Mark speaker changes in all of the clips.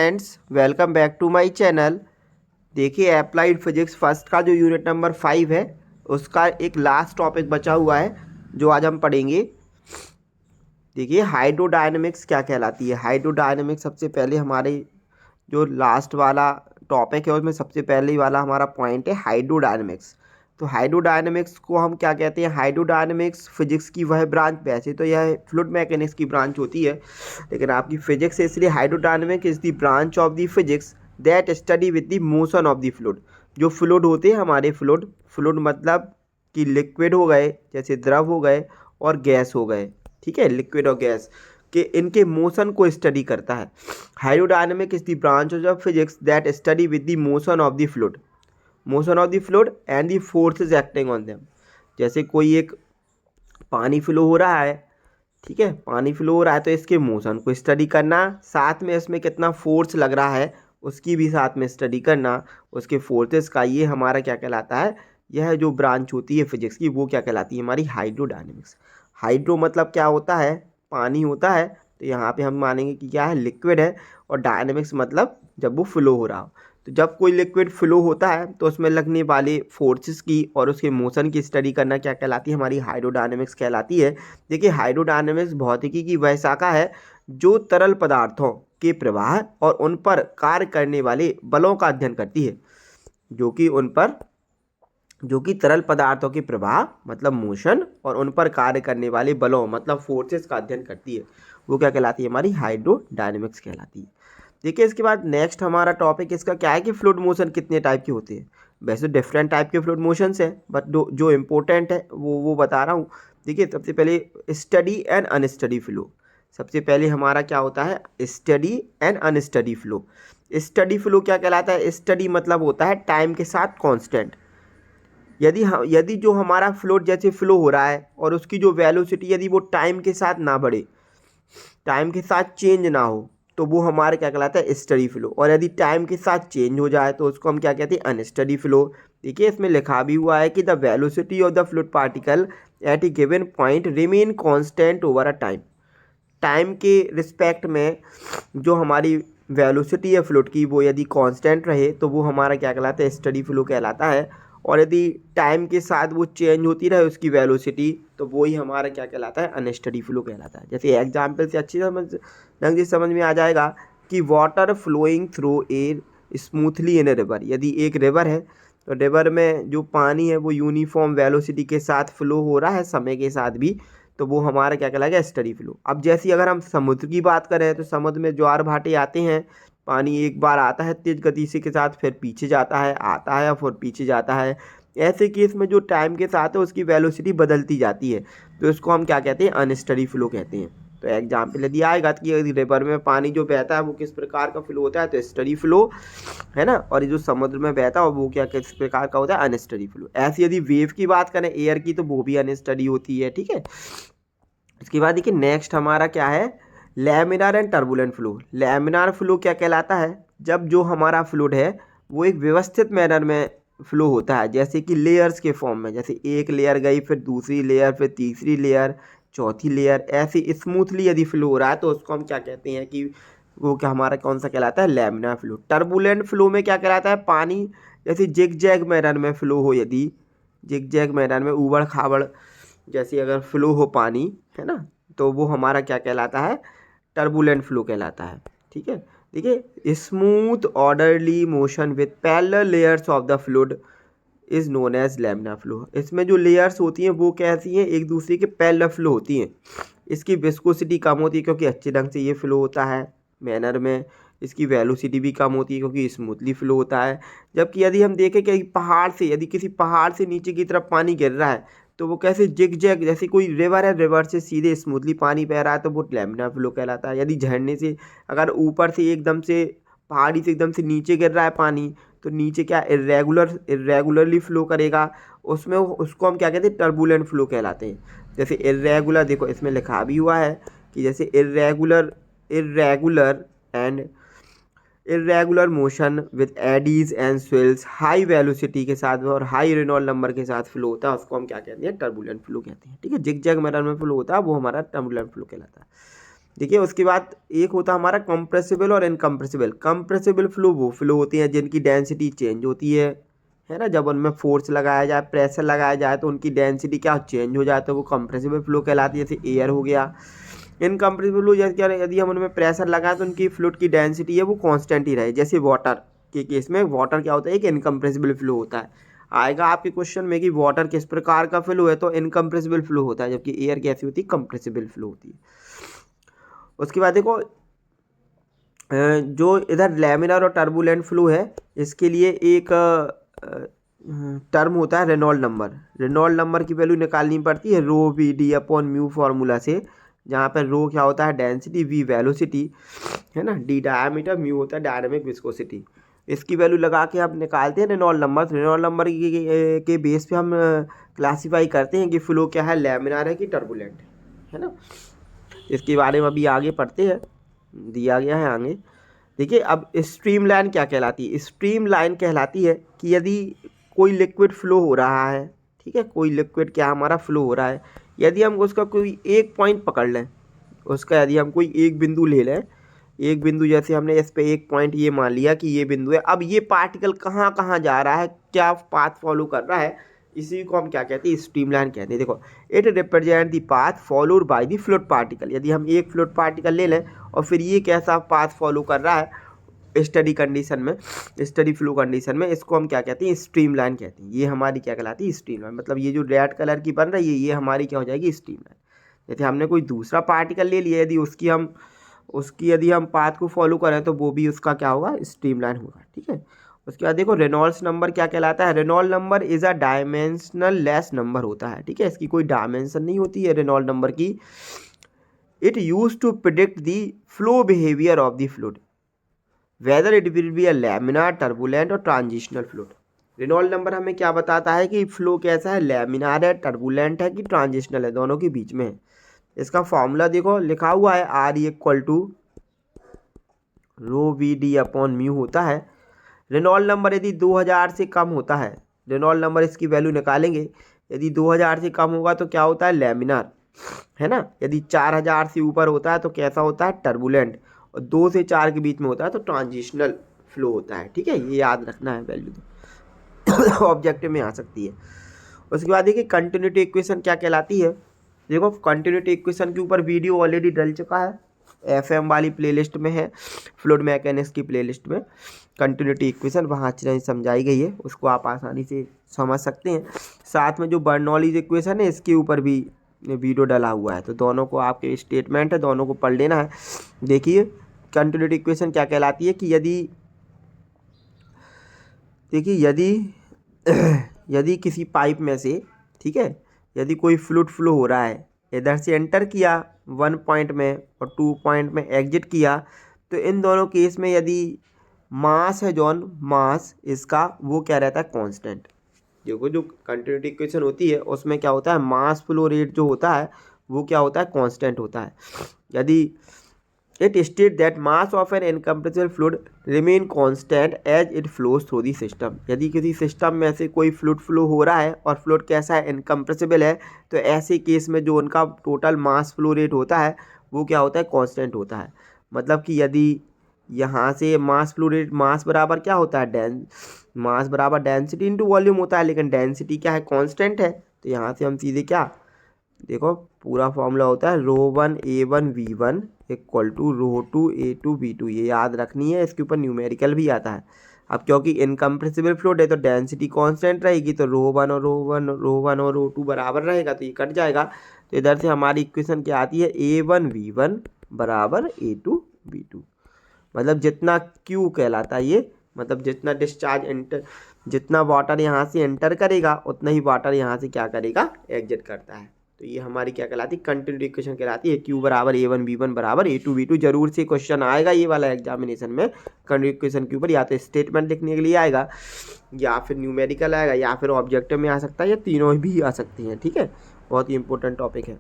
Speaker 1: Friends, welcome back to my channel. देखिए, applied physics first का जो यूनिट नंबर 5 है उसका एक लास्ट टॉपिक बचा हुआ है जो आज हम पढ़ेंगे। देखिए, हाइड्रोडायनेमिक्स क्या कहलाती है। हाइड्रोडायनेमिक्स सबसे पहले हमारे जो लास्ट वाला टॉपिक है उसमें सबसे पहले वाला हमारा पॉइंट है हाइड्रोडायनेमिक्स। तो हाइड्रोडायनेमिक्स को हम क्या कहते हैं? हाइड्रोडायनेमिक्स फिजिक्स की वह ब्रांच, वैसे तो यह फ्लूइड मैकेनिक्स की ब्रांच होती है, लेकिन आपकी फिजिक्स है इसलिए hydrodynamic is the branch of the physics that study with the motion of the fluid. जो फ्लूइड होते हैं हमारे, फ्लूइड फ्लूइड मतलब कि लिक्विड हो गए, जैसे द्रव हो गए और गैस हो गए, ठीक है, लिक्विड और गैस के इनके मोशन को स्टडी करता है। Hydrodynamic is the branch of physics that study with the motion of the fluid, motion of the fluid and the forces acting on them. जैसे कोई एक पानी फ्लो हो रहा है, ठीक है, पानी फ्लो हो रहा है तो इसके मोशन को स्टडी करना, साथ में इसमें कितना फोर्स लग रहा है उसकी भी साथ में स्टडी करना, उसके फोर्सेस का। ये हमारा क्या कहलाता है? यह जो ब्रांच होती है फिजिक्स की वो क्या कहलाती है? हमारी हाइड्रोडायनेमिक्स। हाइड्रो मतलब क्या होता है? पानी होता है, तो यहाँ पे हम मानेंगे कि क्या है? लिक्विड है। और डायनेमिक्स मतलब जब वो फ्लो हो रहा हो। तो जब कोई लिक्विड फ्लो होता है तो उसमें लगने वाले फोर्सेस की और उसके मोशन की स्टडी करना क्या कहलाती है? हमारी हाइड्रोडायनेमिक्स कहलाती है। देखिए, हाइड्रोडायनेमिक्स भौतिकी की वह शाखा है जो तरल पदार्थों के प्रवाह और उन पर कार्य करने वाले बलों का अध्ययन करती है। जो कि तरल पदार्थों के प्रवाह मतलब मोशन और उन पर कार्य करने वाले बलों मतलब फोर्सेस का अध्ययन करती है, वो क्या कहलाती है? हमारी हाइड्रोडायनेमिक्स कहलाती है। देखिए, इसके बाद नेक्स्ट हमारा टॉपिक इसका क्या है कि फ्लूइड मोशन कितने टाइप के होते हैं। वैसे डिफरेंट टाइप के फ्लूइड मोशंस हैं, बट जो इम्पोर्टेंट है वो बता रहा हूँ। देखिए, सबसे पहले स्टडी एंड अनस्टडी फ्लो। सबसे पहले हमारा क्या होता है? Study and unsteady flow. Steady flow क्या कहलाता है? स्टडी मतलब होता है टाइम के साथ कांस्टेंट। यदि जो हमारा फ्लो जैसे फ्लो हो रहा है और उसकी जो वेलोसिटी यदि वो टाइम के साथ ना बढ़े, टाइम के साथ चेंज ना हो, तो वो हमारे क्या कहलाता है? Steady flow. और यदि टाइम के साथ चेंज हो जाए तो उसको हम क्या कहते हैं? Unsteady flow. देखिए, इसमें लिखा भी हुआ है कि the velocity of the fluid particle at A given point remain constant over a time. Time के रिस्पेक्ट में जो हमारी वेलोसिटी है फ्लूइड की वो यदि कांस्टेंट रहे तो वो हमारा क्या कहलाता है? स्टडी फ्लो कहलाता है। और यदि टाइम के साथ वो चेंज होती रहे उसकी वेलोसिटी, तो वो ही हमारा क्या कहलाता है? अनस्टडी फ्लो कहलाता है। जैसे एग्जाम्पल से अच्छी समझ में आ जाएगा कि water flowing through air smoothly in a river. यदि एक रिवर है तो रिवर में जो पानी है वो यूनिफॉर्म वेलोसिटी के साथ फ्लो हो रहा है समय के साथ भी, तो वो हमारा क्या कहलाएगा? Steady flow. अब जैसे अगर हम समुद्र की बात करें तो समुद्र में ज्वार भाटे आते हैं, पानी एक बार आता है तेज गति से के साथ, फिर पीछे जाता है, आता है और फिर पीछे जाता है। ऐसे केस में जो टाइम के साथ है उसकी वेलोसिटी बदलती जाती है, तो इसको हम क्या कहते हैं? अनस्टडी फ्लो कहते हैं। तो एग्जाम्पल यदि आएगा कि यदि रिवर में पानी जो बहता है वो किस प्रकार का फ्लो होता है, तो स्टडी फ्लो है ना। और ये जो समुद्र में बहता है वो क्या किस प्रकार का होता है? Unsteady flow. ऐसे यदि वेव की बात करें एयर की, तो वो भी अनस्टडी होती है, ठीक है। इसके बाद देखिए, नेक्स्ट हमारा क्या है? Laminar and turbulent flow. Laminar flow क्या कहलाता है? जब जो हमारा फ्लूइड है वो एक व्यवस्थित मैनर में फ्लो होता है, जैसे कि लेयर्स के फॉर्म में, जैसे एक लेयर गई फिर दूसरी लेयर फिर तीसरी लेयर चौथी लेयर, ऐसे स्मूथली यदि फ्लो हो रहा है तो उसको हम क्या कहते हैं कि वो क्या हमारा कौन सा कहलाता है? Laminar flow. टर्बुलेंट फ्लो में क्या कहलाता है? पानी जैसे जिग जैग मैनर में फ्लो हो, यदि जिग जैग मैनर में ऊबड़ खाबड़ जैसे अगर फ्लो हो पानी, है ना, तो वो हमारा क्या कहलाता है? टर्बुलेंट फ्लो कहलाता है, ठीक है। देखिए, smooth orderly motion with parallel layers of the fluid is known as laminar flow. इसमें जो लेयर्स होती हैं वो कैसी हैं? एक दूसरे के पैरेलल फ्लो होती हैं। इसकी विस्कोसिटी कम होती है क्योंकि अच्छे ढंग से ये फ्लो होता है मैनर में। इसकी वेलोसिटी भी कम होती है क्योंकि स्मूथली फ्लो होता है। जबकि यदि हम देखें कि यदि किसी पहाड़ से नीचे की तरफ पानी गिर रहा है तो वो कैसे जिग जैग, जैसे कोई रिवर है, रिवर से सीधे स्मूथली पानी बह रहा है तो वो लैमिनार फ्लो कहलाता है। यदि झरने से अगर ऊपर से एकदम से पहाड़ी से एकदम से नीचे गिर रहा है पानी, तो नीचे क्या इरेगुलरली फ्लो करेगा, उसमें उसको हम क्या कहते हैं? टर्बुलेंट फ्लो कहलाते हैं। जैसे इरेगुलर, देखो इसमें लिखा भी हुआ है कि जैसे irregular and irregular motion with eddies and swirls high velocity के साथ और हाई रेनॉल्ड नंबर के साथ फ्लो होता है, उसको हम क्या कहते हैं? टर्बुलेंट फ्लो कहते हैं, ठीक है। जिग जैग मैनर में फ्लो होता है वो हमारा टर्बुलेंट फ्लो कहलाता है। देखिए उसके बाद एक होता है हमारा कंप्रेसिबल और इनकम्प्रेसिबल। कंप्रेसिबल फ्लो वो फ्लो होती हैं जिनकी डेंसिटी चेंज होती है ना, जब उनमें फोर्स लगाया जाए, प्रेशर लगाया जाए तो उनकी डेंसिटी क्या चेंज हो जाए तो वो कंप्रेसिबल फ्लो कहलाती है, जैसे एयर हो गया। इनकम्प्रेसिबल फ्लो जैसे क्या, यदि हम उनमें प्रेशर लगाएं तो उनकी फ्लूइड की डेंसिटी है वो कांस्टेंट ही रहे, जैसे वाटर के केस में वाटर क्या होता है, एक इनकम्प्रेसिबल फ्लो होता है। आएगा आपके क्वेश्चन में कि वाटर किस प्रकार का फ्लो है, तो इनकम्प्रेसिबल फ्लो होता है, जबकि एयर कैसी होती है, कंप्रेसिबल फ्लो होती है। उसके बाद देखो जो इधर लैमिनार और टर्बुलेंट फ्लो है, इसके लिए एक टर्म होता है रेनॉल्ड नंबर। रेनॉल्ड नंबर की वैल्यू निकालनी पड़ती है rho V D upon mu formula से, जहाँ पर रो क्या होता है डेंसिटी, वी वेलोसिटी है ना, डी डायमीटर, म्यू होता है डायनामिक विस्कोसिटी। इसकी वैल्यू लगा के हम निकालते हैं रेनॉल्ड नंबर। रेनॉल्ड नंबर के बेस पे हम क्लासीफाई करते हैं कि फ्लो क्या है, लैमिनार है कि टर्बुलेंट है ना। इसके बारे में अभी आगे पढ़ते हैं, दिया गया है आगे। देखिए अब स्ट्रीम लाइन क्या कहलाती है। स्ट्रीम लाइन कहलाती है कि यदि कोई लिक्विड फ्लो हो रहा है, ठीक है, कोई लिक्विड क्या हमारा फ्लो हो रहा है, यदि हम उसका कोई एक पॉइंट पकड़ लें, उसका यदि हम कोई एक बिंदु ले लें, एक बिंदु जैसे हमने इस पे एक पॉइंट ये मान लिया कि ये बिंदु है, अब ये पार्टिकल कहाँ कहाँ जा रहा है, क्या पाथ फॉलो कर रहा है, इसी को हम क्या कहते हैं, स्ट्रीम लाइन कहते हैं। देखो it represent the path followed by the fluid particle. यदि हम एक फ्लूइड पार्टिकल ले लें और फिर ये कैसा पाथ फॉलो कर रहा है स्टडी कंडीशन में, स्टडी फ्लो कंडीशन में, इसको हम क्या कहते हैं, स्ट्रीम लाइन कहते हैं। ये हमारी क्या कहलाती है, स्ट्रीम लाइन। मतलब ये जो रेड कलर की बन रही है ये हमारी क्या हो जाएगी, स्ट्रीम लाइन। जैसे हमने कोई दूसरा पार्टिकल ले लिया, यदि उसकी यदि हम पाथ को फॉलो करें तो वो भी उसका क्या होगा, स्ट्रीम लाइन होगा, ठीक है। उसके बाद देखो रेनॉल्ड्स नंबर क्या कहलाता है। Reynold number is a dimensional less number होता है, ठीक है, इसकी कोई डायमेंशन नहीं होती है रेनॉल्ड नंबर की। It use to predict the flow behaviour of the fluid whether it will be a laminar, turbulent और ट्रांजिशनल फ्लूइड। रेनॉल्ड नंबर हमें क्या बताता है कि फ्लो कैसा है, लैमिनार है, टर्बुलेंट है कि ट्रांजिशनल है, दोनों के बीच में है। इसका फॉर्मूला देखो लिखा हुआ है R equal to rho V D upon mu होता है। रेनॉल्ड नंबर यदि 2000 से कम होता है, रेनॉल्ड नंबर इसकी वैल्यू निकालेंगे, यदि 2000 से कम होगा तो क्या होता है, लैमिनार है ना। यदि 4000 से ऊपर होता है तो कैसा होता है, टर्बुलेंट, और 2 से 4 के बीच में होता है तो ट्रांजिशनल फ्लो होता है, ठीक है, ये याद रखना है वैल्यू, तो ऑब्जेक्टिव में आ सकती है। उसके बाद देखिए कंटिन्यूटी इक्वेशन क्या कहलाती है। देखो कंटिन्यूटी इक्वेशन के ऊपर वीडियो ऑलरेडी डल चुका है, एफएम वाली प्लेलिस्ट में है, फ्लूइड मैकेनिक्स की प्लेलिस्ट में कंटिन्यूटी इक्वेशन वहाँ अच्छी तरह समझाई गई है, उसको आप आसानी से समझ सकते हैं। साथ में जो बर्नौलीज इक्वेशन है इसके ऊपर भी वीडियो डला हुआ है, तो दोनों को आपके स्टेटमेंट है, दोनों को पढ़ लेना है। देखिए कंटिन्यूटी इक्वेशन क्या कहलाती है कि यदि किसी पाइप में से, ठीक है, यदि कोई फ्लूइड फ्लो हो रहा है, इधर से एंटर किया 1 पॉइंट में और 2 पॉइंट में एग्जिट किया, तो इन दोनों केस में यदि मास है जॉन, मास इसका वो क्या रहता है, कांस्टेंट। देखो जो कंटिन्यूटी इक्वेशन होती है उसमें क्या होता है, मास फ्लो रेट जो होता है वो क्या होता है, कांस्टेंट होता है। यदि it state that mass of an incompressible fluid remain constant as it flows through the system. यदि किसी सिस्टम में से कोई फ्लूइड फ्लो हो रहा है और फ्लूइड कैसा है, इनकम्प्रेसिबल है, तो ऐसे केस में जो उनका टोटल मास फ्लो रेट होता है वो क्या होता है, कांस्टेंट होता है। मतलब कि यदि यहाँ से मास फ्लो रेट, मास बराबर क्या होता है, मास बराबर डेंसिटी इंटू वॉल्यूम होता है, लेकिन डेंसिटी क्या है, कांस्टेंट है, तो यहाँ से हम सीधे क्या, देखो पूरा फॉर्मूला होता है रो 1 A1 V1 equal to row 2 A2 V2, ये याद रखनी है, इसके ऊपर न्यूमेरिकल भी आता है। अब क्योंकि इनकम्प्रेसिबल फ्लूइड है तो डेंसिटी कांस्टेंट रहेगी, तो रो 1 और रो 2 बराबर रहेगा, तो ये कट जाएगा। तो इधर से हमारी इक्वेशन क्या आती है, A1 V1 बराबर A2 V2। मतलब जितना Q कहलाता है ये, मतलब जितना डिस्चार्ज एंटर, जितना वाटर यहाँ से एंटर करेगा उतना ही वाटर यहाँ से क्या करेगा, एग्जिट करता है। तो ये हमारी क्या कहलाती है, कंटिन्यूटी इक्वेशन कहलाती है। Q बराबर A1 V1 बराबर A2 V2। जरूर से क्वेश्चन आएगा ये वाला एग्जामिनेशन में कंटिन्यूटी इक्वेशन के ऊपर, या तो स्टेटमेंट लिखने के लिए आएगा, या फिर न्यूमेरिकल आएगा, या फिर ऑब्जेक्टिव में आ सकता है, या तीनों भी आ सकती हैं, ठीक है, बहुत ही इंपॉर्टेंट टॉपिक है।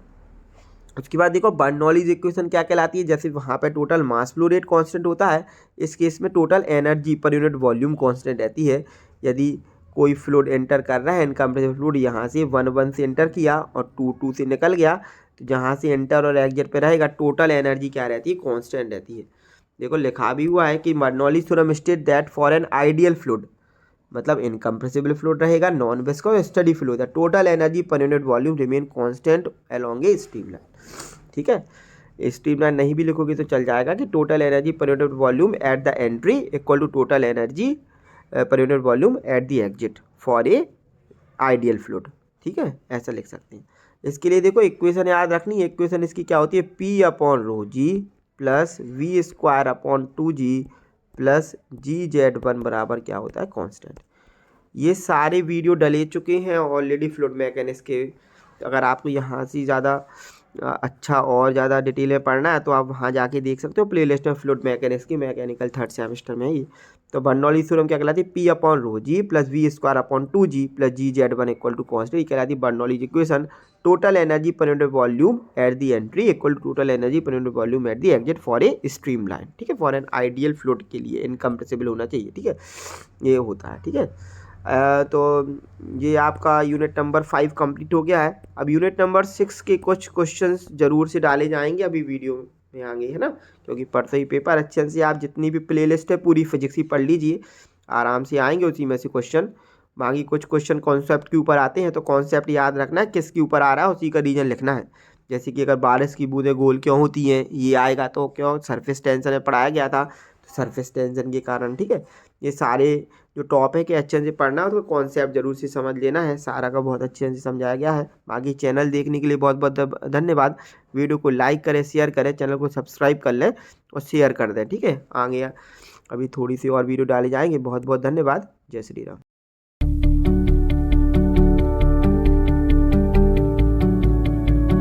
Speaker 1: उसके बाद देखो बर्नौलीज इक्वेशन क्या कहलाती है। जैसे वहाँ पे total mass flow rate constant होता है, इस केस में total energy per unit volume constant रहती है। यदि कोई फ्लूइड एंटर कर रहा है, इनकम्प्रेसिबल फ्लूइड यहाँ से 1 1 से एंटर किया और 2 2 से निकल गया, तो जहाँ से एंटर और एग्जिट पे रहेगा टोटल एनर्जी क्या रहती है, कांस्टेंट रहती है। देखो लिखा भी हुआ है कि Bernoulli theorem state that for an ideal fluid, मतलब इनकम्प्रेसिबल फ्लूइड रहेगा, non viscous study fluid, the total energy per unit volume remain constant along A streamline. ठीक है, स्ट्रीमलाइन नहीं भी लिखोगे तो चल जाएगा कि total energy per unit volume at the entry equal to total energy per unit volume at the exit for a ideal fluid. ठीक है, ऐसा लिख सकते हैं। इसके लिए देखो इक्वेशन याद रखनी है, इक्वेशन इसकी क्या होती है, P upon rho G plus V square upon 2g plus GZ1 बराबर क्या होता है, कांस्टेंट। ये सारे वीडियो डले चुके हैं ऑलरेडी फ्लूइड मैकेनिक्स के। अगर आपको यहाँ से ज़्यादा अच्छा और ज़्यादा डिटेल में पढ़ना है तो आप वहाँ जाके देख सकते हो प्लेलिस्ट में, फ्लूइड मैकेनिक्स की, मैकेनिकल थर्ड सेमेस्टर में ही। तो बर्नौली थ्योरम क्या कहलाती है, P upon rho G plus V square upon 2g plus GZ1 equal to constant. ये कहलाती है Bernoulli equation. Total energy per unit volume at the entry equal to total energy per unit volume at the exit for a streamline. ठीक है, for an ideal fluid के लिए incompressible होना चाहिए। ठीक है, ये होता है। ठीक है, तो ये आपका यूनिट नंबर 5 कंप्लीट हो गया है। अब यूनिट नंबर 6 के कुछ क्वेश्चंस जरूर से डाले जाएंगे अभी वीडियो में आगे, है ना, क्योंकि पढ़ते ही पेपर अच्छे से आप जितनी भी प्लेलिस्ट है पूरी फिजिक्स की पढ़ लीजिए, आराम से आएंगे उसी में से क्वेश्चन। बाकी कुछ क्वेश्चन कॉन्सेप्ट के ऊपर आते हैं, तो कॉन्सेप्ट याद रखना है किसके ऊपर आ रहा है, उसी का रीजन लिखना है। जैसे कि अगर बारिश की बूंदें गोल क्यों होती हैं, ये आएगा तो क्यों, सरफेस टेंशन में पढ़ाया गया था, तो सरफेस टेंशन के कारण। ठीक है, ये सारे जो टॉपिक है अच्छे से पढ़ना है, तो कॉन्सेप्ट जरूर से समझ लेना है, सारा का बहुत अच्छे से समझाया गया है। बाकी चैनल देखने के लिए बहुत बहुत धन्यवाद। वीडियो को लाइक करें, शेयर करें, चैनल को सब्सक्राइब कर लें और शेयर कर दें। ठीक है, आगे अभी थोड़ी सी और वीडियो डाले जाएंगे। बहुत बहुत धन्यवाद। जय श्री राम।